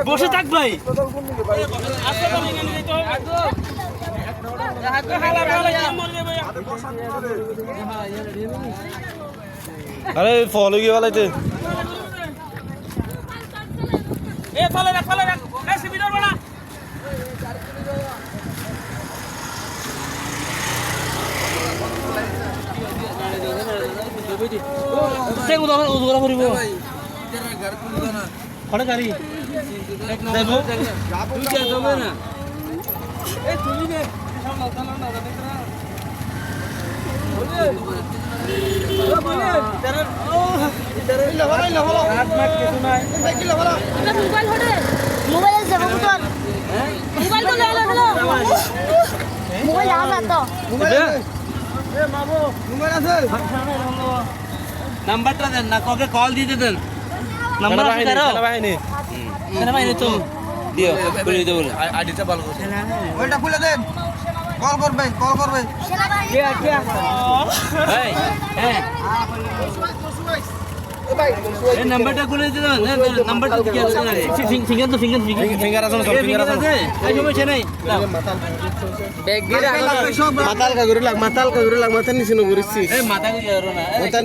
বসে থাক ভাই আরে ফলো গিয়ে বলাইতে গাড়ি নাম্বারটা দেন না কাউকে কল দিতে দেন নাম্বার বাহিনী সেনাবাহিনী তো দিও খুলে দিতে বলে আইডিটা ভালো করে ওইটা খুলে দেন কল করবে এই হ্যাঁ এই নাম্বারটা খুলে দিতে দেন নাম্বারটা কি আছে ফিঙ্গার তো ফিঙ্গার আছে সব ফিঙ্গার আছে এই সমস্যা নাই মাতাল কা ঘুরে লাগ মাতাল নিচে ন ঘুরেছি এই মাথা কি না